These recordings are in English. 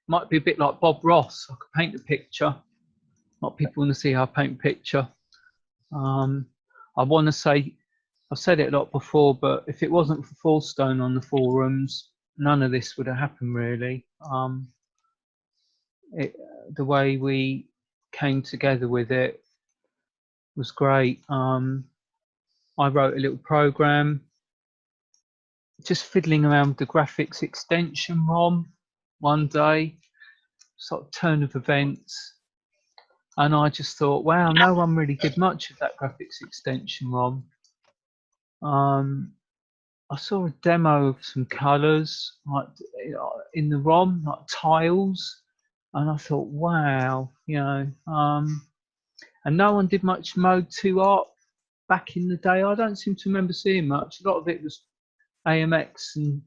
Might be a bit like Bob Ross. I could paint a picture. A lot of people want to see how I paint a picture. I want to say, I've said it a lot before, but if it wasn't for Fallstone on the forums, none of this would have happened really. The way we came together with it was great. I wrote a little program, just fiddling around with the graphics extension ROM one day, sort of turn of events, and I just thought, wow, no one really did much of that graphics extension ROM. I saw a demo of some colours like in the ROM, like tiles, and I thought, wow, you know, and no one did much Mode 2 art back in the day. I don't seem to remember seeing much. A lot of it was AMX and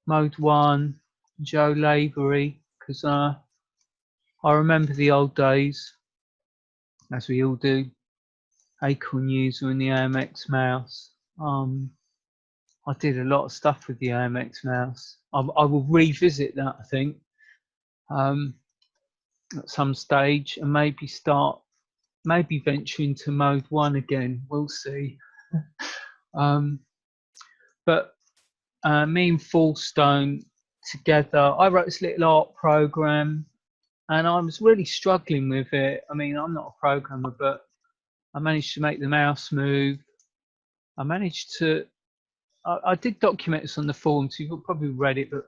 Mode 1, Joe Lavery, because I remember the old days, as we all do, Acorn user and the AMX mouse. I did a lot of stuff with the AMX mouse. I will revisit that, I think, at some stage, and maybe venture into Mode 1 again. We'll see. But me and Fallstone together, I wrote this little art program, and I was really struggling with it. I mean, I'm not a programmer, but I managed to make the mouse move. I managed to, I did document this on the forums, so you've probably read it, but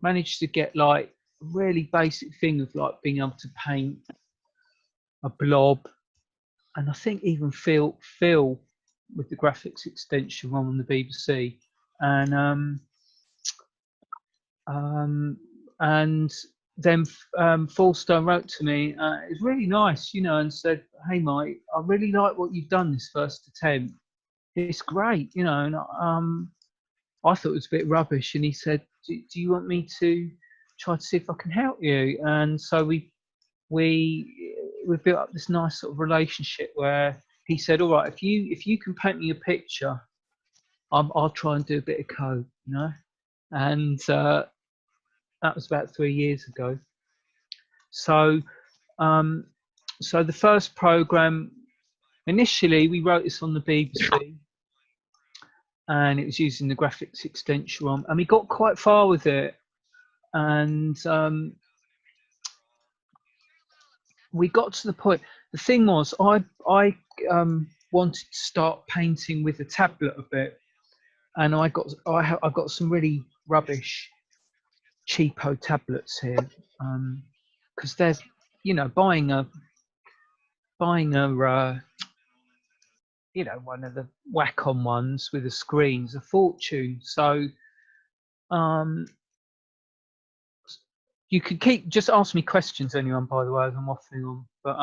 managed to get like a really basic thing of like being able to paint a blob, and I think even Phil with the graphics extension on the BBC, and then Fallstone wrote to me. It was really nice, you know, and said, "Hey, Mike, I really like what you've done this first attempt. It's great, you know." And I thought it was a bit rubbish, and he said, "Do you want me to try to see if I can help you?" And so we built up this nice sort of relationship where he said, "All right, if you can paint me a picture, I'll try and do a bit of code," you know. And that was about 3 years ago. So, so the first program, initially we wrote this on the BBC, and it was using the graphics extension ROM, and we got quite far with it, and we got to the point. The thing was, I wanted to start painting with a tablet a bit, and I got some really rubbish cheapo tablets here, because there's, you know, buying a you know, one of the Wacom ones with a screen's a fortune. So you could just ask me questions, anyone, by the way, as I'm waffling on. But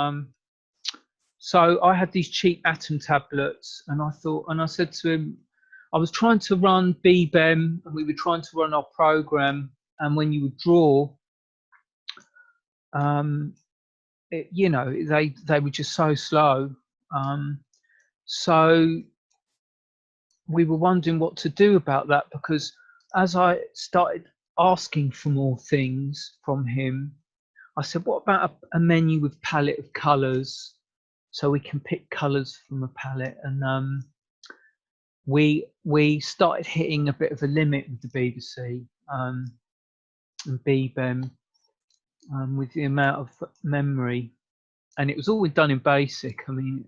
so I had these cheap Atom tablets, and I said to him, I was trying to run BBEM, and we were trying to run our program, and when you would draw, you know, they were just so slow. So we were wondering what to do about that, because as I started asking for more things from him, I said, what about a menu with palette of colors, so we can pick colors from a palette? And we started hitting a bit of a limit with the BBC and BBEM with the amount of memory, and it was all done in BASIC. I mean,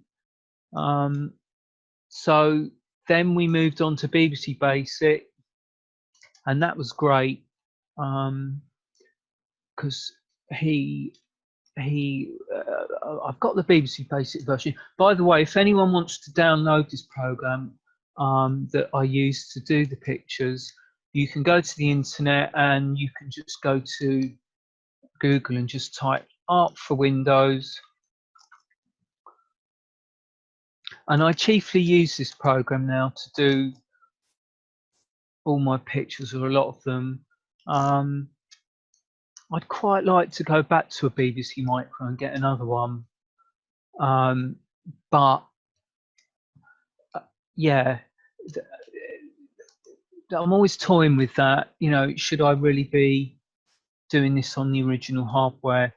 so then we moved on to BBC Basic, and that was great, because I've got the BBC Basic version. By the way, if anyone wants to download this program that I use to do the pictures, you can go to the internet and you can just go to Google and just type Art for Windows, and I chiefly use this program now to do all my pictures, or a lot of them. I'd quite like to go back to a BBC Micro and get another one, but yeah, I'm always toying with that. You know, should I really be doing this on the original hardware?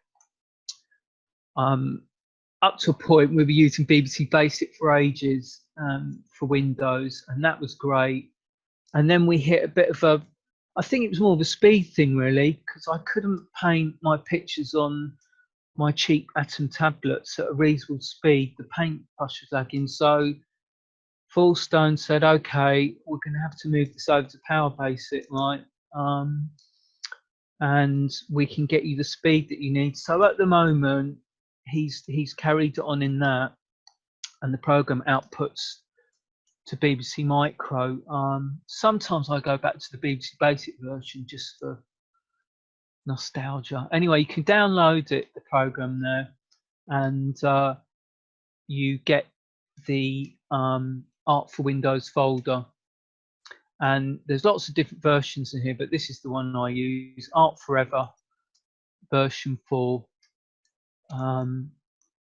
Up to a point, we were using BBC Basic for ages for Windows, and that was great. And then we hit a bit of a, I think it was more of a speed thing really, because I couldn't paint my pictures on my cheap Atom tablets at a reasonable speed. The paintbrush was lagging, so Fullstone said, "Okay, we're going to have to move this over to Power Basic, right? And we can get you the speed that you need." So at the moment, he's carried on in that, and the program outputs to BBC Micro. Sometimes I go back to the BBC Basic version just for nostalgia. Anyway, you can download it, the program there, and you get the Art for Windows folder. And there's lots of different versions in here, but this is the one I use, Art Forever version 4.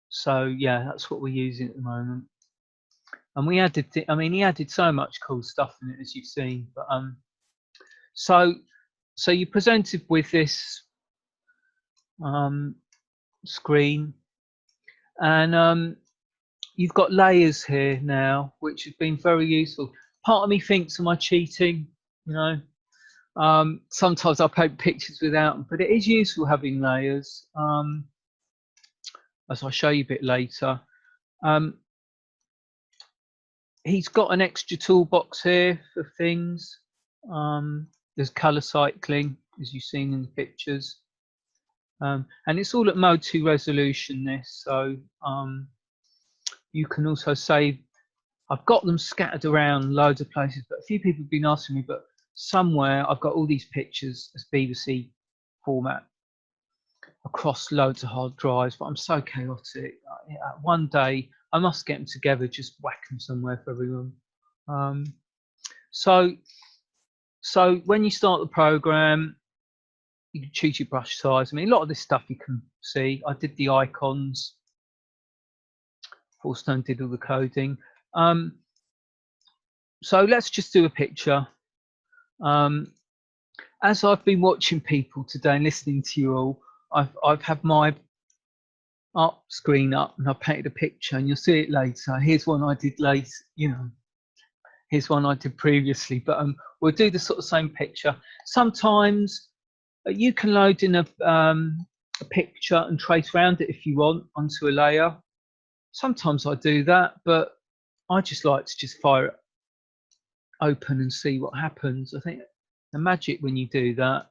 So yeah, that's what we're using at the moment. And we added, I mean, he added so much cool stuff in it, as you've seen. But so you're presented with this screen, and you've got layers here now, which have been very useful. Part of me thinks, am I cheating? You know, sometimes I paint pictures without them, but it is useful having layers, as I'll show you a bit later. He's got an extra toolbox here for things. There's color cycling, as you've seen in the pictures. And it's all at mode 2 resolution, this, so you can also save. I've got them scattered around loads of places, but a few people have been asking me, but somewhere I've got all these pictures as BBC format across loads of hard drives, but I'm so chaotic. One day I must get them together, just whack them somewhere for everyone. So when you start the program, you can choose your brush size. I mean, a lot of this stuff you can see. I did the icons. Fullstone did all the coding. So let's just do a picture. As I've been watching people today and listening to you all, I've had my art screen up and I painted a picture, and you'll see it later. Here's one I did late, you know. Here's one I did previously, but we'll do the sort of same picture. Sometimes you can load in a picture and trace around it if you want onto a layer. Sometimes I do that, but I just like to just fire it open and see what happens. I think the magic when you do that.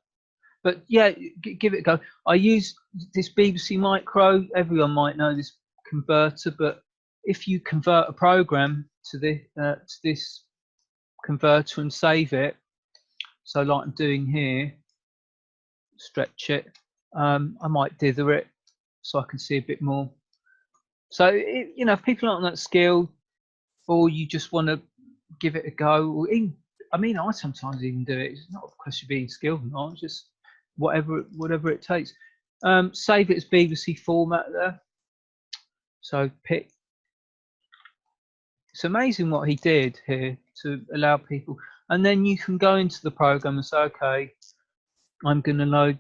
But yeah, give it a go. I use this BBC Micro. Everyone might know this converter, but if you convert a program to this converter and save it, so like I'm doing here, stretch it. I might dither it so I can see a bit more. So you know, if people aren't that skilled, or you just want to give it a go, or even, I mean, I sometimes even do it. It's not a question of being skilled or not. It's just whatever it takes. Save it as BBC format there. So pick. It's amazing what he did here to allow people, and then you can go into the program and say, okay, I'm going to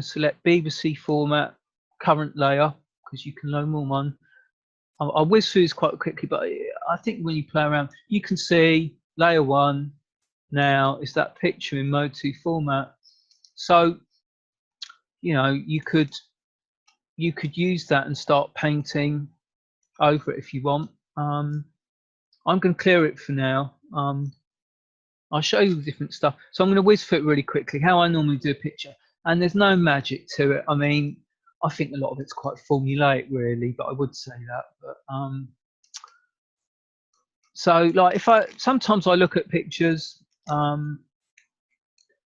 select BBC format, current layer, because you can load more one. I'll whiz through this quite quickly, but I think when you play around, you can see layer 1 now is that picture in mode 2 format. So, you know, you could use that and start painting over it if you want. I'm going to clear it for now. I'll show you the different stuff. So I'm going to whiz through it really quickly, how I normally do a picture. And there's no magic to it. I mean, I think a lot of it's quite formulaic, really, but I would say that. But so, like, sometimes I look at pictures,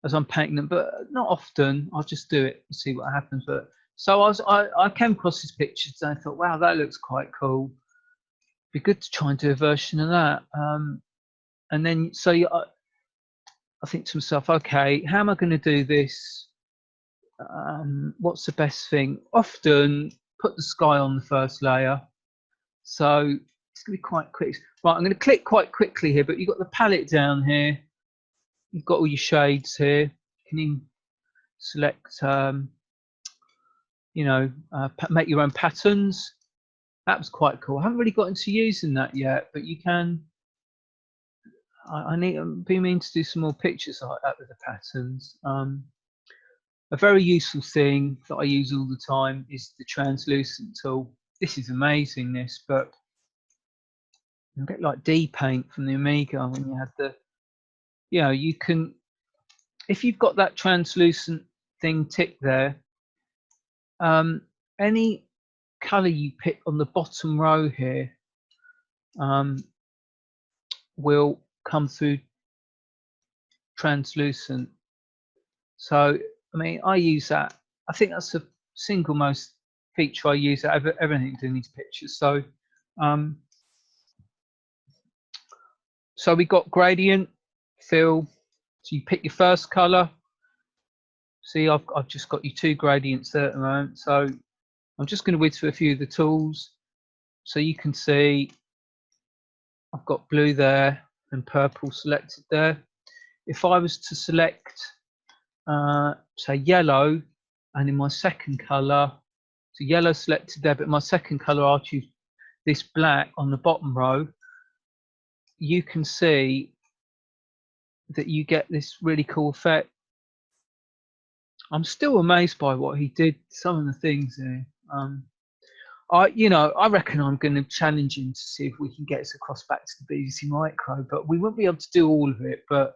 as I'm painting them, but not often. I'll just do it and see what happens. But so I came across these pictures and I thought, wow, that looks quite cool. Be good to try and do a version of that. And then so I think to myself, okay, how am I going to do this? What's the best thing? Often put the sky on the first layer. So it's going to be quite quick. Right, I'm going to click quite quickly here, but you've got the palette down here. You've got all your shades here. You can even select, you know, make your own patterns. That was quite cool. I haven't really got into using that yet, but you can. I need be mean to do some more pictures like that with the patterns. A very useful thing that I use all the time is the translucent tool. This is amazing, this, but a bit like D-Paint from the Amiga when you had the, you know, you can, if you've got that translucent thing ticked there, any color you pick on the bottom row here will come through translucent. So, I mean, I use that. I think that's the single most feature I use out of everything doing these pictures. So, so we got gradient, fill. So you pick your first color. See, I've just got you 2 gradients there at the moment. So I'm just going to whiz through a few of the tools. So you can see I've got blue there and purple selected there. If I was to select, say, yellow, and in my second color, so yellow selected there, but in my second color, I'll choose this black on the bottom row. You can see that you get this really cool effect. I'm still amazed by what he did. Some of the things there. I reckon I'm going to challenge him to see if we can get us across back to the BBC Micro, but we won't be able to do all of it. But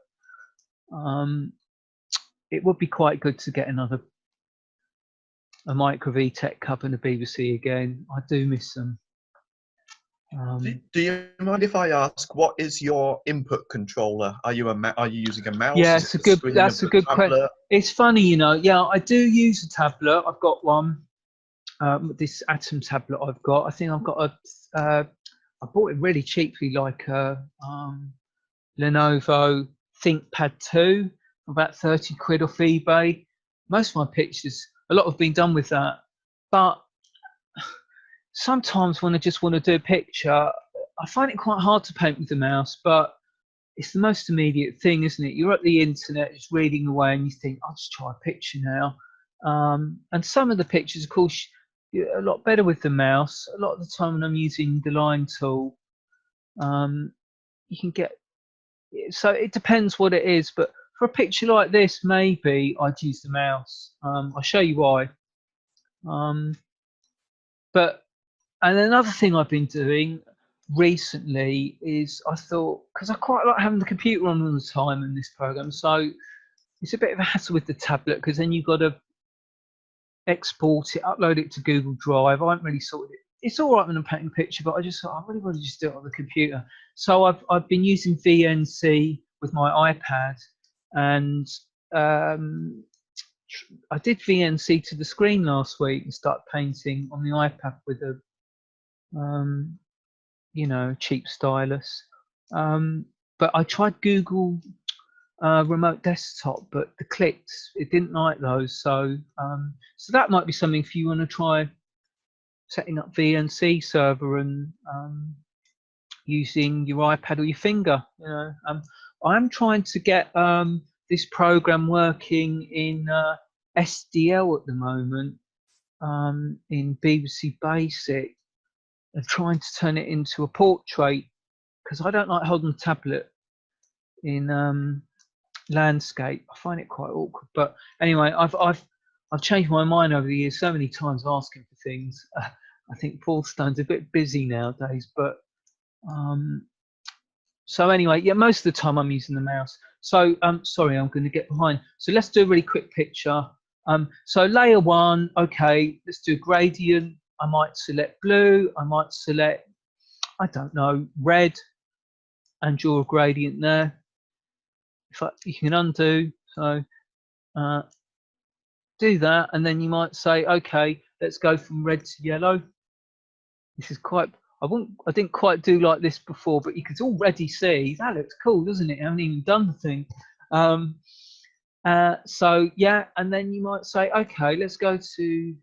it would be quite good to get a Micro VTech Cup and a BBC again. I do miss them. Do you mind if I ask, what is your input controller? Are you using a mouse? Yeah, that's a good question. It's funny, you know. Yeah, I do use a tablet. I've got one. This Atom tablet I've got. I think I've got I bought it really cheaply, like a Lenovo ThinkPad 2, about 30 quid off eBay. Most of my pictures, a lot have been done with that. But sometimes when I just want to do a picture, I find it quite hard to paint with the mouse, but it's the most immediate thing, isn't it? You're at the internet just reading away and you think, I'll just try a picture now. And some of the pictures, of course, a lot better with the mouse. A lot of the time when I'm using the line tool, you can get, so it depends what it is, but for a picture like this, maybe I'd use the mouse. I'll show you why. And another thing I've been doing recently is I thought, because I quite like having the computer on all the time in this program, so it's a bit of a hassle with the tablet because then you've got to export it, upload it to Google Drive. I haven't really sorted it. It's all right when I'm painting a picture, but I just thought I really want to just do it on the computer. So I've been using VNC with my iPad, and I did VNC to the screen last week and started painting on the iPad with a you know, cheap stylus. But I tried Google remote desktop, but the clicks, it didn't like those. So so that might be something if you want to try setting up VNC server and using your iPad or your finger. You know, I'm trying to get this program working in SDL at the moment, in BBC Basic, and trying to turn it into a portrait because I don't like holding the tablet in landscape. I find it quite awkward. But anyway, I've changed my mind over the years so many times asking for things. I think Paul Stone's a bit busy nowadays, but so anyway, yeah, most of the time I'm using the mouse. So sorry, I'm going to get behind. So let's do a really quick picture. So layer 1, okay, let's do gradient. I might select blue. I might select, I don't know, red, and draw a gradient there. You can undo. So do that, and then you might say, okay, let's go from red to yellow. This is quite, I didn't quite do like this before, but you can already see that looks cool, doesn't it? I haven't even done the thing. So yeah, and then you might say, okay, let's go to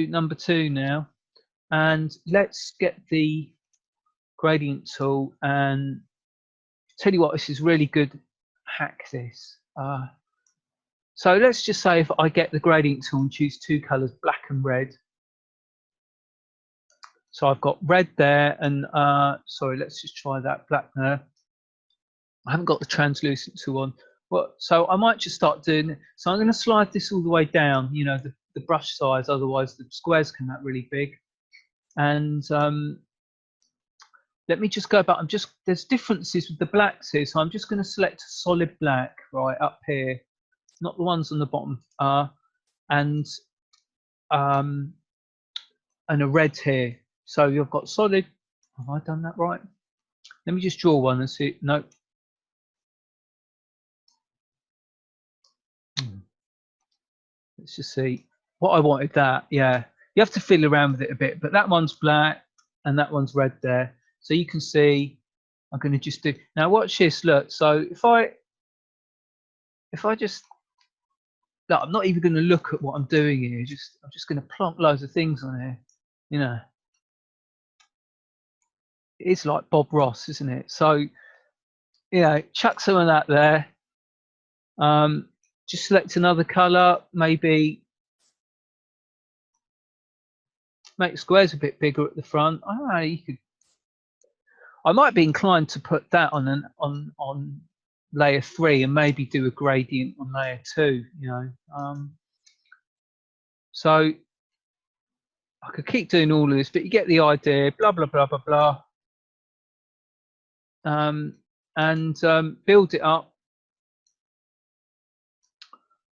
number 2 now, and let's get the gradient tool, and tell you what, this is really good. Hack this. So let's just say if I get the gradient tool and choose 2 colors, black and red. So I've got red there, and sorry, let's just try that black there. I haven't got the translucent tool on. Well, so I might just start doing it. So I'm going to slide this all the way down, you know, the brush size, otherwise the squares come out really big. And let me just go back. There's differences with the blacks here, so I'm just going to select a solid black right up here, not the ones on the bottom, and a red here. So you've got solid. Have I done that right? Let me just draw one and see. No. Let's just see what I wanted. That, yeah, you have to fiddle around with it a bit, but that one's black and that one's red there. So you can see, I'm going to just do, now watch this, look. So if I just, look, I'm not even going to look at what I'm doing here. I'm just going to plonk loads of things on here, you know. It's like Bob Ross, isn't it? So, you know, chuck some of that there. Just select another color, maybe make squares a bit bigger at the front. I don't know, you could. I might be inclined to put that on layer 3 and maybe do a gradient on layer 2. You know, so I could keep doing all of this, but you get the idea. Blah blah blah blah blah. And build it up.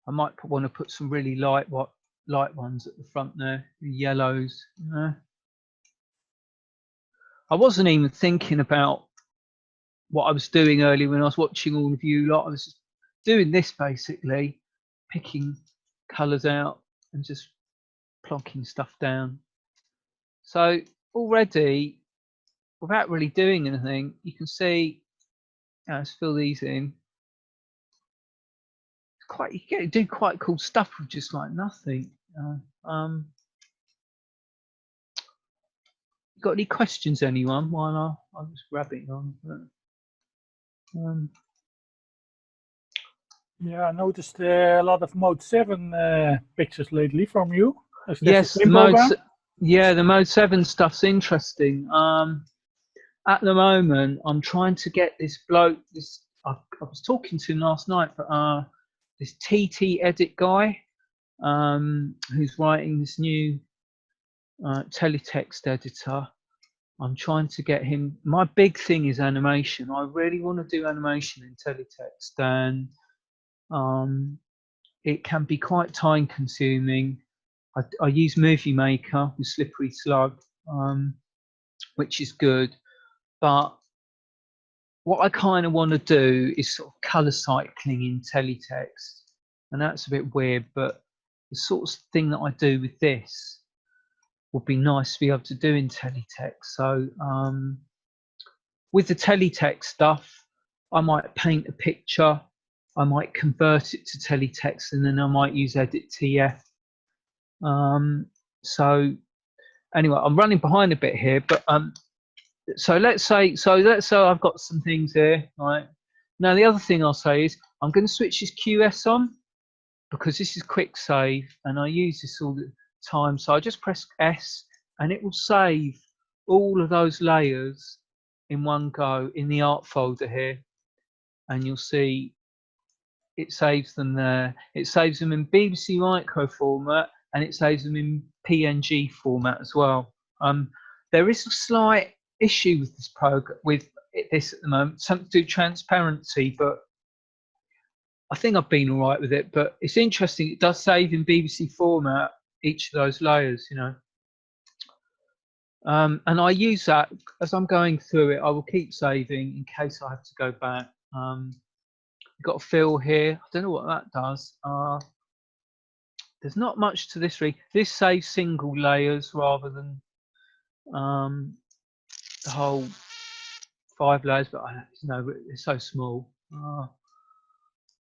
I might want to put some really light ones at the front there, the yellows. You know. I wasn't even thinking about what I was doing earlier when I was watching all of you lot. I was just doing this basically, picking colours out and just plonking stuff down. So already, without really doing anything, you can see, let's fill these in. You get to do quite cool stuff with just like nothing. Got any questions, anyone? While I'm just grabbing on. Yeah, I noticed a lot of Mode 7 pictures lately from you. Yes, the Mode 7 stuff's interesting. At the moment, I'm trying to get this bloke. I was talking to him last night, but this TT Edit guy, who's writing this new teletext editor. I'm trying to get him. My big thing is animation. I really want to do animation in teletext, and it can be quite time consuming. I use Movie Maker with Slippery Slug, which is good, but what I kind of want to do is sort of color cycling in teletext, and that's a bit weird, but the sort of thing that I do with this would be nice to be able to do in teletext. So with the teletext stuff, I might paint a picture, I might convert it to teletext, and then I might use Edit TF. So anyway, I'm running behind a bit here, but so let's say I've got some things here, right? Now the other thing I'll say is I'm going to switch this QS on because this is quick save, and I use this all the time. So I just press S, and it will save all of those layers in one go in the art folder here, and you'll see it saves them there. It saves them in BBC Micro format, and it saves them in PNG format as well. There is a slight issue with this program, with this at the moment, something to do with transparency, but I think I've been all right with it. But it's interesting, it does save in BBC format each of those layers, you know. And I use that as I'm going through it. I will keep saving in case I have to go back. You've got a fill here. I don't know what that does. There's not much to this rig. This saves single layers rather than the whole 5 layers, but it's so small.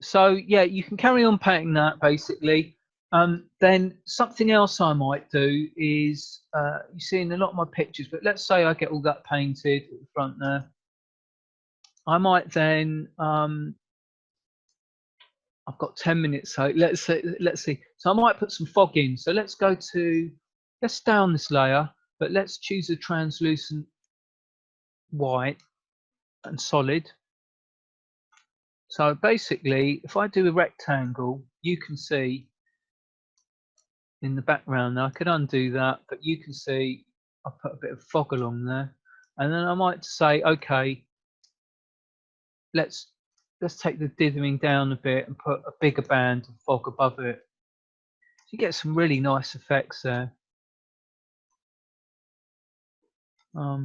So yeah, you can carry on painting that basically. Then something else I might do is, you see in a lot of my pictures, but let's say I get all that painted at the front there. I might then, I've got 10 minutes, so let's see. So I might put some fog in. So let's stay on this layer, but let's choose a translucent white and solid. So basically, if I do a rectangle, you can see in the background, now I could undo that, but you can see I put a bit of fog along there. And then I might say, okay, let's take the dithering down a bit and put a bigger band of fog above it. So you get some really nice effects there. I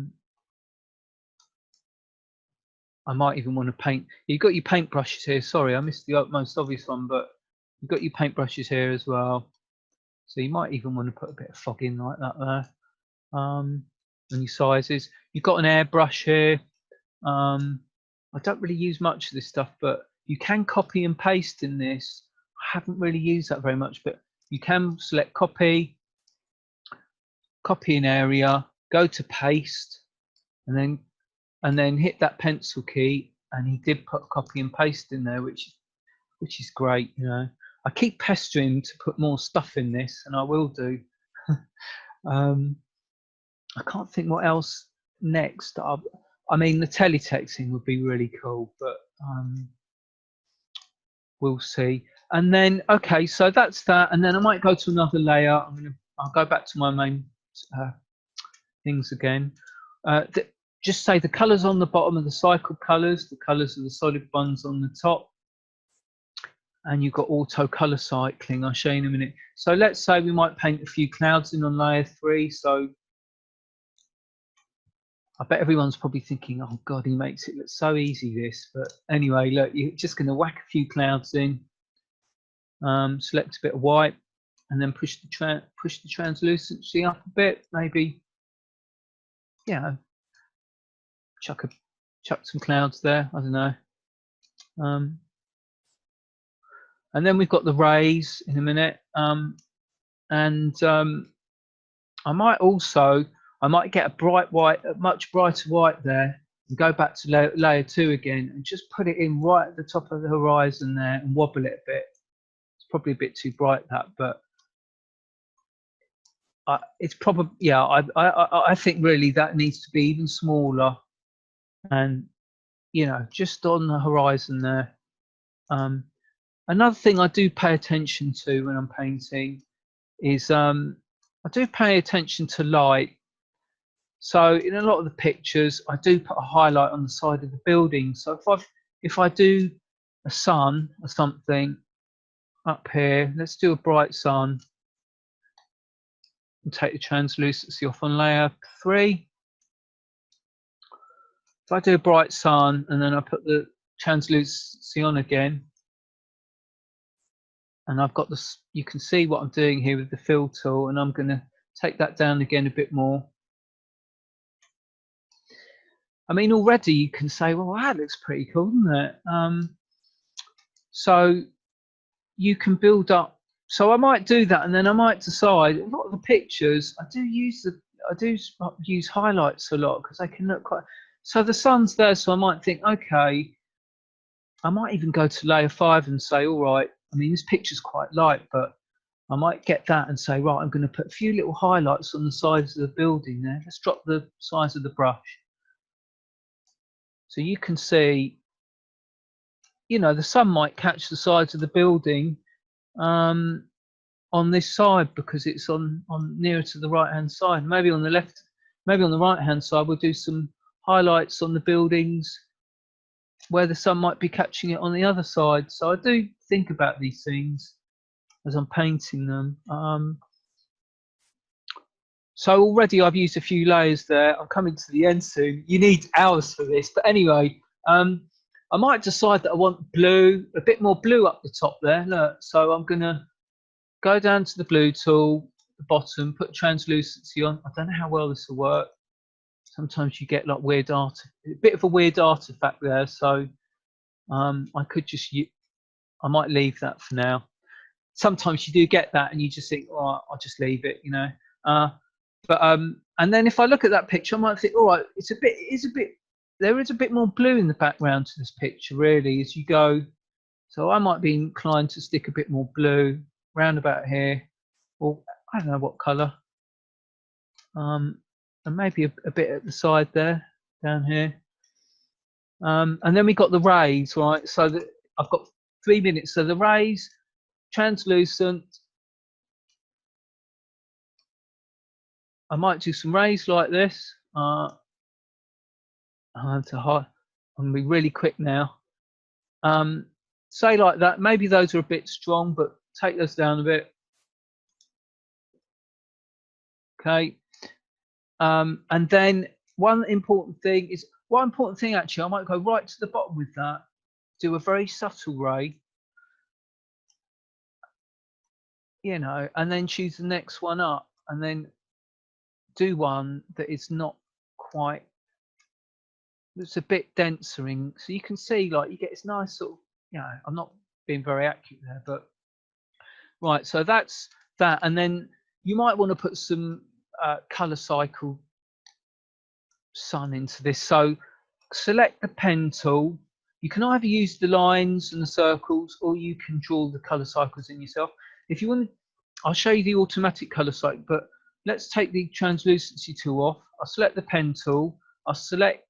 might even want to paint. You've got your paint brushes here. Sorry, I missed the most obvious one, but you've got your paint brushes here as well. So you might even want to put a bit of fog in like that there. And your sizes. You've got an airbrush here. I don't really use much of this stuff, but you can copy and paste in this. I haven't really used that very much, but you can select copy in area, go to paste, and then hit that pencil key, and he did put copy and paste in there, which is great. You know, I keep pestering to put more stuff in this, and I will do. I can't think what else next. I mean, the teletexting would be really cool, but we'll see. And then, okay, so that's that. And then I might go to another layer. I'll go back to my main things again. Just say the colors on the bottom are the cycle colors. The colors are the solid ones on the top. And you've got auto color cycling. I'll show you in a minute. So let's say we might paint a few clouds in on layer 3. So I bet everyone's probably thinking, oh God, he makes it look so easy, this. But anyway, look, you're just going to whack a few clouds in, select a bit of white, and then push the translucency up a bit. Maybe, chuck some clouds there. I don't know. And then we've got the rays in a minute. I might get a much brighter white there, and go back to layer 2 again, and just put it in right at the top of the horizon there, and wobble it a bit. It's probably a bit too bright, that, but it's probably, I think really that needs to be even smaller, and just on the horizon there. Another thing I do pay attention to when I'm painting is I do pay attention to light. So in a lot of the pictures, I do put a highlight on the side of the building. So if I do a sun or something up here, let's do a bright sun, and take the translucency off on layer 3. If I do a bright sun and then I put the translucency on again, and I've got this, you can see what I'm doing here with the fill tool, and I'm going to take that down again a bit more. I mean, already you can say, well, that looks pretty cool, doesn't it? So you can build up. So I might do that, and then I might decide. A lot of the pictures, I do use highlights a lot because they can look quite. So the sun's there, so I might think, okay, I might even go to layer 5 and say, all right. I mean, this picture's quite light, but I might get that and say, right, I'm going to put a few little highlights on the sides of the building there. Let's drop the size of the brush. So you can see, the sun might catch the sides of the building on this side because it's on nearer to the right-hand side. Maybe on the left, maybe on the right-hand side, we'll do some highlights on the buildings where the sun might be catching it on the other side. So I do think about these things as I'm painting them. So already I've used a few layers there. I'm coming to the end soon. You need hours for this, but anyway, I might decide that I want blue, a bit more blue up the top there. Look, so I'm gonna go down to the blue tool, the bottom, put translucency on. I don't know how well this will work. Sometimes you get like weird a bit of a weird artifact there. So I could just, I might leave that for now. Sometimes you do get that, and you just think, oh, I'll just leave it, you know. And then if I look at that picture, I might think, all right, there is a bit more blue in the background to this picture, really, as you go. So I might be inclined to stick a bit more blue round about here, or I don't know what colour. And maybe a bit at the side there, down here. And then we got the rays, right? So that I've got 3 minutes. So the rays, translucent. I might do some rays like this. I have to hide. I'm gonna be really quick now. Say like that. Maybe those are a bit strong, but take those down a bit. Okay. And then one important thing actually, I might go right to the bottom with that. Do a very subtle ray. You know, and then choose the next one up, and then do one that is not quite, it's a bit denser in, so you can see like you get this nice sort of, you know, I'm not being very accurate there, but right, so that's that. And then you might want to put some color cycle sun into this. So select the pen tool. You can either use the lines and the circles, or you can draw the color cycles in yourself. If you want, I'll show you the automatic color cycle, but let's take the translucency tool off. I'll select the pen tool. I'll select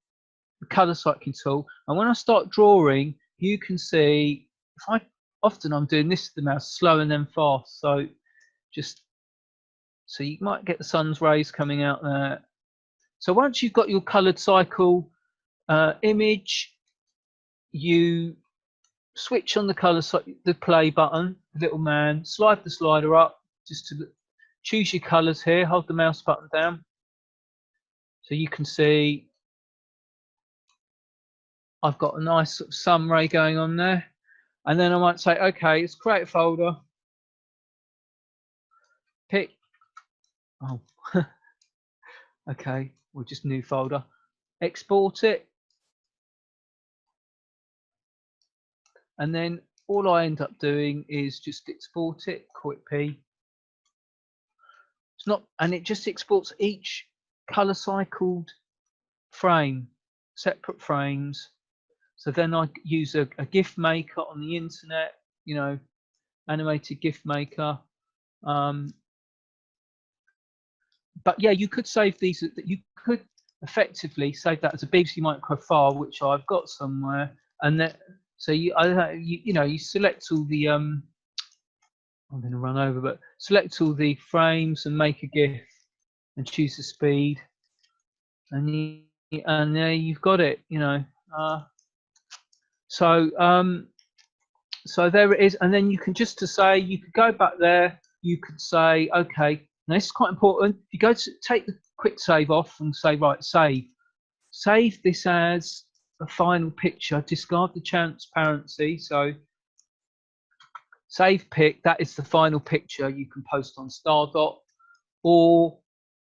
the color cycling tool. And when I start drawing, you can see, often I'm doing this with the mouse, slow and then fast. So so you might get the sun's rays coming out there. So once you've got your colored cycle image, you switch on the color, the play button, the little man, slide the slider up, just to choose your colors here, hold the mouse button down. So you can see I've got a nice sort of sun ray going on there. And then I might say, okay, let's create a folder. Pick, oh, okay, we'll just new folder. Export it. And then all I end up doing is just export it, quit P. It's not, and it just exports each color cycled frame, separate frames. So then I use a GIF maker on the internet, you know, animated GIF maker. But yeah, you could save these. You could effectively save that as a BBC Micro file, which I've got somewhere, and that. So you know, you select all the I'm going to run over, but select all the frames and make a GIF, and choose the speed, and there you've got it. You know, so there it is, and then you can just you could go back there. You could say, okay, now this is quite important. If you go to take the quick save off and say, right, save this as a final picture, discard the transparency. So save pic, that is the final picture you can post on Stardot, or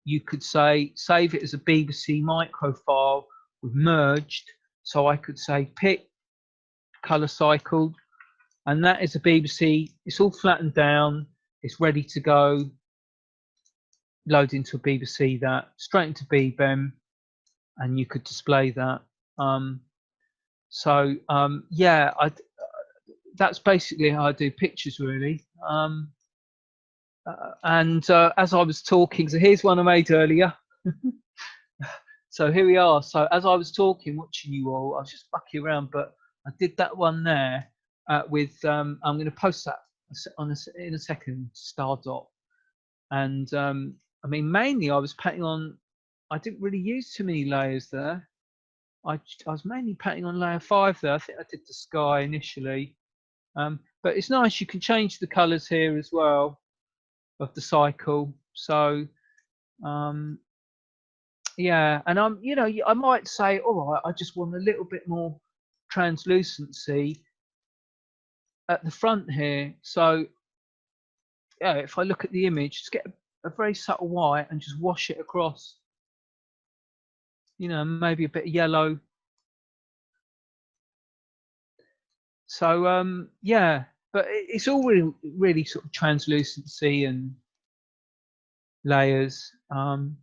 you could say save it as a BBC Micro file with merged. So I could say pic, color cycled, and that is a BBC. It's all flattened down. It's ready to go. Load into a BBC, that straight into BBEM, and you could display that. Yeah, that's basically how I do pictures, really. As I was talking, so here's one I made earlier. So here we are. So as I was talking, watching you all, I was just fucking around, but I did that one there with. I'm going to post that in a second, Stardot, and I mean, mainly I was painting on. I didn't really use too many layers there. I was mainly painting on layer 5 there. I think I did the sky initially, but it's nice. You can change the colours here as well of the cycle. So yeah, and you know, I might say, all right, I just want a little bit more translucency at the front here. So yeah, if I look at the image, just get a very subtle white and just wash it across. You know, maybe a bit of yellow. So yeah, but it's all really sort of translucency and layers.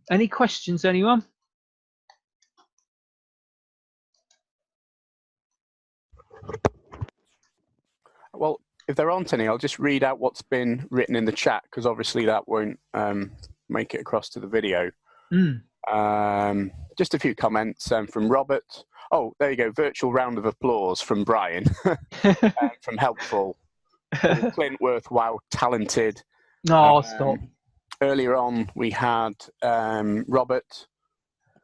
Any questions, anyone? Well, if there aren't any, I'll just read out what's been written in the chat, because obviously that won't make it across to the video. Just a few comments from Robert. Oh, there you go. Virtual round of applause from Brian, from Helpful. Clintworth, wow, talented. No, stop. Earlier on, we had Robert.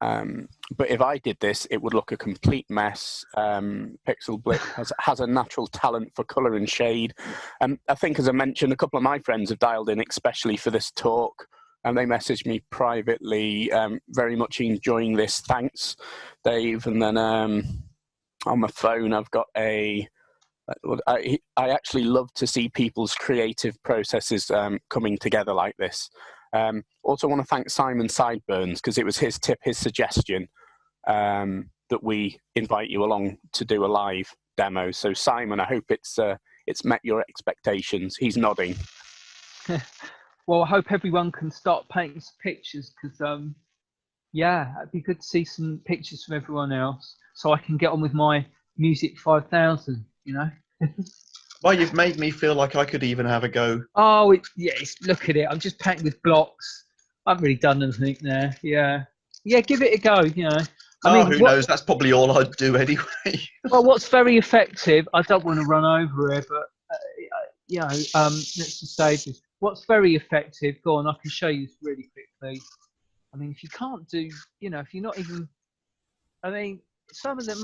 But if I did this, it would look a complete mess. pixelblip has a natural talent for colour and shade. I think, as I mentioned, a couple of my friends have dialed in especially for this talk, and they messaged me privately, very much enjoying this. Thanks, Dave. And then on my phone, I've got I actually love to see people's creative processes coming together like this. Also want to thank Simon Sideburns, because it was his tip, his suggestion, that we invite you along to do a live demo. So Simon, I hope it's met your expectations. He's nodding. Well, I hope everyone can start painting some pictures, because yeah, it'd be good to see some pictures from everyone else, so I can get on with my Music 5000, you know. Well, you've made me feel like I could even have a go. Oh, look at it. I'm just painting with blocks. I haven't really done anything there. Yeah, give it a go. You know. I mean, who knows? That's probably all I'd do anyway. Well, what's very effective, I don't want to run over it, but you know, let's just say this. What's very effective? Go on, I can show you this really quickly. I mean, if you can't do, you know, if you're not even, I mean, some of the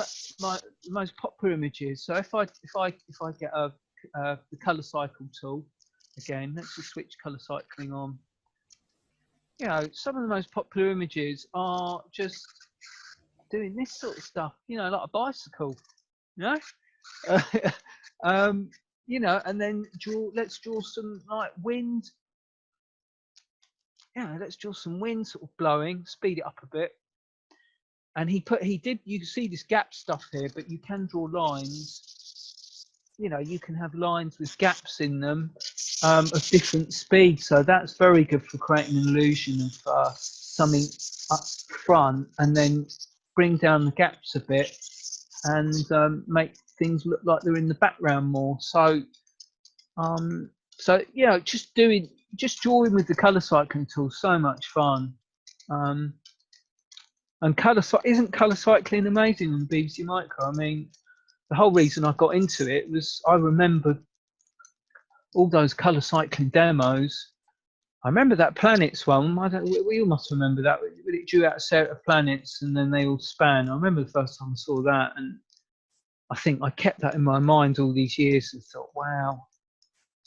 most popular images. So if I get the color cycle tool again, let's just switch color cycling on. You know, some of the most popular images are just doing this sort of stuff, you know, like a bicycle, you know. You know, and then let's draw some like wind. Yeah, let's draw some wind sort of blowing, speed it up a bit. And you can see this gap stuff here, but you can draw lines. You know, you can have lines with gaps in them of different speeds. So that's very good for creating an illusion of something up front, and then bring down the gaps a bit and make things look like they're in the background more. So, so you know, just drawing with the color cycling tool, so much fun. And isn't color cycling amazing on the BBC Micro? I mean, the whole reason I got into it was I remembered all those color cycling demos. I remember that planets one. We all must remember that. It drew out a set of planets and then they all span. I remember the first time I saw that, and I think I kept that in my mind all these years and thought, wow,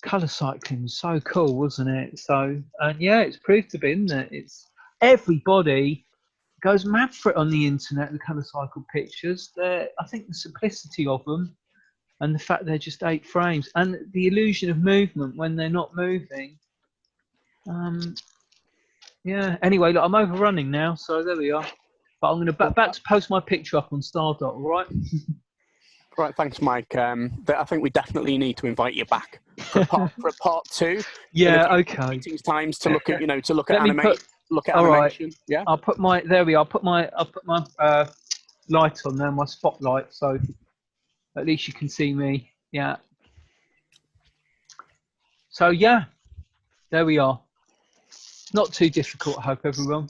color cycling was so cool, wasn't it? So, and yeah, it's proved to be, isn't it? It's everybody goes mad for it on the internet, the colour cycle pictures. I think the simplicity of them and the fact they're just 8 frames and the illusion of movement when they're not moving. Yeah, anyway, look, I'm overrunning now, so there we are. But I'm going to back to post my picture up on Stardot, all right? Right, thanks, Mike. I think we definitely need to invite you back for a part 2. Yeah, okay. Meetings times to look at, animation. Right. Yeah. I'll put my I'll put my light on there, my spotlight, so at least you can see me. Yeah. So yeah, there we are. Not too difficult, I hope, everyone.